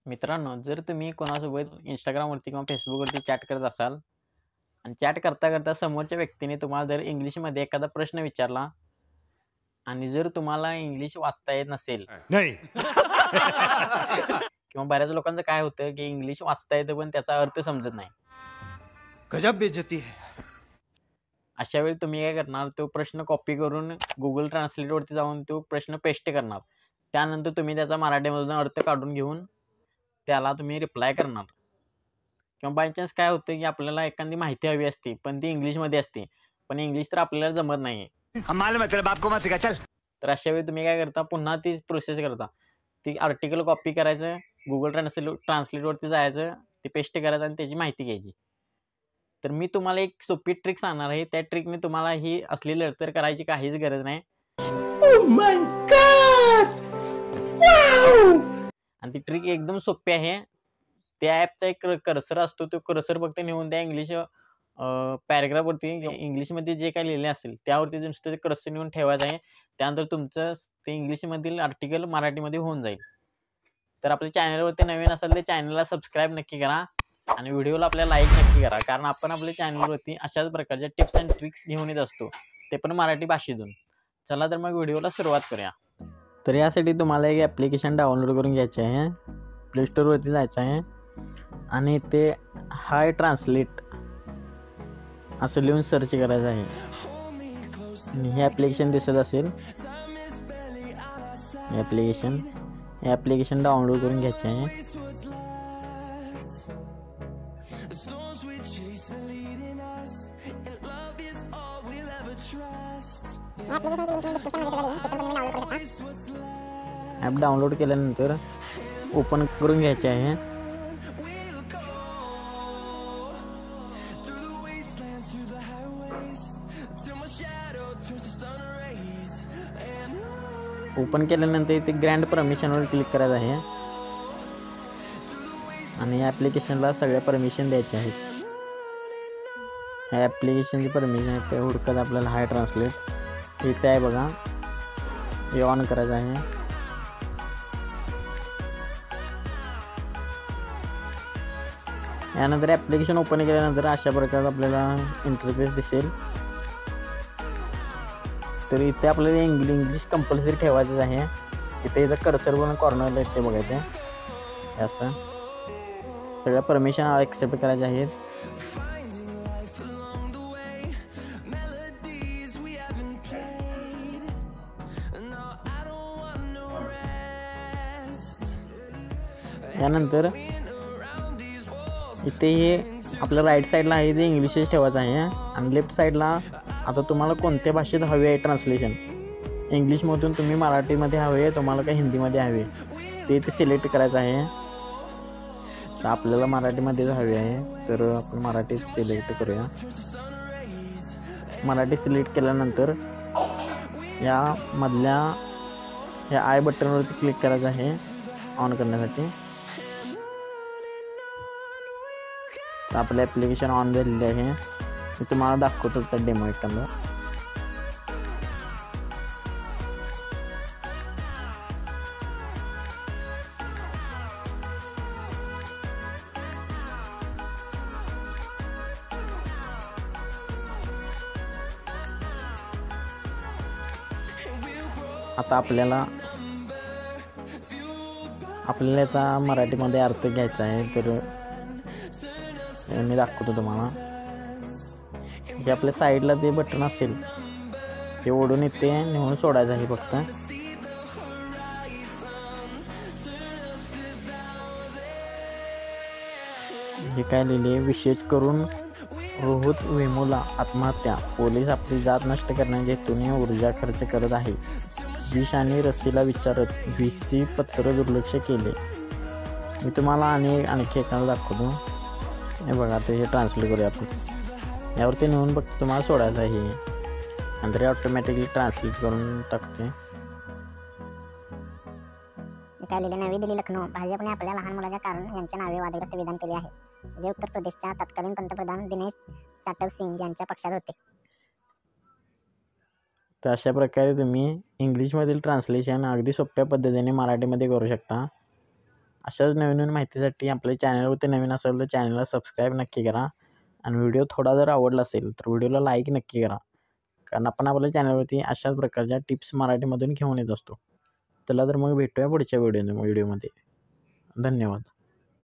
मित्रांनो, जर तुम्ही कोणासोबत Instagramवरती किंवा Facebookवरती चॅट करत असाल आणि चॅट करता करता समोरच्या व्यक्तीने तुम्हाला जर इंग्लिशमध्ये एखादा प्रश्न विचारला आणि जर तुम्हाला इंग्लिश वाचता येत नसेल नाही. किंवा बऱ्याच लोकांचं काय होतं की इंग्लिश वाचता येतं पण त्याचा अर्थ समजत नाही. गजब बेइज्जती है. अशा वेळी तुम्ही काय करणार, तो प्रश्न कॉपी करून Google ट्रान्सलेटवरती जाऊन तो प्रश्न पेस्ट करणार. त्यानंतर तुम्ही त्याचा मराठीमधून अर्थ काढून घेऊन त्याला तुम्ही रिप्लाय करणार. किंवा बाय चान्स काय होतं की आपल्याला एखादी माहिती हवी असते पण ती इंग्लिशमध्ये असते, पण इंग्लिश तर आपल्याला जमत नाही. मालूम है तेरे बाप को मत सिखा चल. तर अशा वेळी तुम्ही काय करता, पुन्हा ती प्रोसेस करता. ती आर्टिकल कॉपी करायचं, Google ट्रान्सलेटवरती जायचं, ते पेस्ट करायचं आणि त्याची माहिती घ्यायची. तर मी तुम्हाला एक सोपी ट्रिक सांगणार आहे. त्या ट्रिकने तुम्हाला ही असली लढतर करायची काहीच गरज नाही. आणि ती ट्रिक एकदम सोपी आहे. त्या ॲपचा एक कर्सर असतो, तो कर्सर फक्त नेऊन त्या इंग्लिश पॅराग्राफवरती इंग्लिशमध्ये जे काही लिहिलं असेल त्यावरती नुसतं ते कर्सर नेऊन ठेवायचं आहे. त्यानंतर तुमचं ते इंग्लिशमधील आर्टिकल मराठीमध्ये होऊन जाईल. तर आपल्या चॅनलवरती नवीन असेल तर चॅनलला सबस्क्राईब नक्की करा आणि व्हिडिओला आपल्याला लाईक नक्की करा, कारण आपण आपल्या चॅनलवरती अशाच प्रकारच्या टिप्स अँड ट्रिक्स घेऊन येत असतो, ते पण मराठी भाषेतून. चला तर मग व्हिडिओला सुरुवात करूया. तर यासाठी तुम्हाला एक ॲप्लिकेशन डाउनलोड करून घ्यायचे आहे. प्ले स्टोअरवरती जायचं आहे आणि ते हाय ट्रान्सलेट असं लिहून सर्च करायचं आहे. हे ॲप्लिकेशन दिसत असेल, हे ॲप्लिकेशन डाउनलोड करून घ्यायचे आहे. ॲप डाउनलोड केल्यानंतर ओपन करून घ्यायचे आहे. ओपन केल्यानंतर इथे ग्रँड परमिशनवर क्लिक करायचं आहे आणि या ॲप्लिकेशनला सगळ्या परमिशन द्यायच्या आहेत. ह्या ॲप्लिकेशनची परमिशन आहे ते हुडकत आपल्याला हाय ट्रान्सलेट इथे आहे बघा, हे ऑन करायचं आहे. यानंतर ॲप्लिकेशन ओपन केल्यानंतर अशा प्रकारचा आपल्याला इंटरफेस दिसेल. तर इथे आपल्याला इंग्लिश कंपल्सरी ठेवायचं आहे. इथं कर्सर बनवून कॉर्नरला इथे बघायचं आहे. असं सगळ्या परमिशन ॲक्सेप्ट करायच्या आहेत. यानंतर इथे हे आपल्या राईट साईडला आहे ते इंग्लिशच ठेवायचं आहे आणि लेफ्ट साईडला आता तुम्हाला कोणत्या भाषेत हवे आहे ट्रान्सलेशन, इंग्लिशमधून तुम्ही मराठीमध्ये हवे आहे, तुम्हाला काय हिंदीमध्ये हवे ते इथे सिलेक्ट करायचं आहे. तर आपल्याला मराठीमध्येच हवे आहे तर आपण मराठी सिलेक्ट करूया. मराठी सिलेक्ट केल्यानंतर या मधल्या या आय बटनवरती क्लिक करायचं आहे ऑन करण्यासाठी. तर आपलं ॲप्लिकेशन ऑन झालेलं आहे. मी तुम्हाला दाखवतो त्या डेमो एखादा. आता आपल्याला याचा मराठीमध्ये अर्थ घ्यायचा आहे. तर मी दाखवतो तुम्हाला. हे आपल्या साईडला ते बटन असेल हे ओढून इथे नेऊन सोडायचं आहे फक्त. हे काय लिहिले, विशेष करून रोहित वेमुला आत्महत्या, पोलीस आपली जात नष्ट करण्याच्या हेतूने ऊर्जा खर्च करत आहे. विष आणि रस्सीला विचारत VC पत्र दुर्लक्ष केले. मी तुम्हाला आणखी एखादं दाखवतो. हे बघा, ते हे ट्रान्सलेट करूया आपण. यावरती नेऊन फक्त तुम्हाला सोडायचं आहे नंतर ऑटोमॅटिकली ट्रान्सलेट करून टाकते. काय लिहिले, नवी दिल्ली लखनौ, भाजपने आपल्या लहान मुलाच्या कारण यांच्या नावे वादग्रस्त विधान केले आहे, जे उत्तर प्रदेशच्या तत्कालीन पंतप्रधान दिनेश चाटक सिंग यांच्या पक्षात होते. तर अशा प्रकारे तुम्ही इंग्लिशमधील ट्रान्सलेशन अगदी सोप्या पद्धतीने मराठीमध्ये करू शकता. अशाच नवीन नवीन माहितीसाठी आपल्या चॅनलवरती नवीन असेल तर चॅनलला सबस्क्राईब नक्की करा आणि व्हिडिओ थोडा जर आवडला असेल तर व्हिडिओला लाईक नक्की करा, कारण आपण आपल्या चॅनलवरती अशाच प्रकारच्या टिप्स मराठीमधून घेऊन येत असतो. चला तर मग भेटूया पुढच्या व्हिडिओमध्ये. धन्यवाद.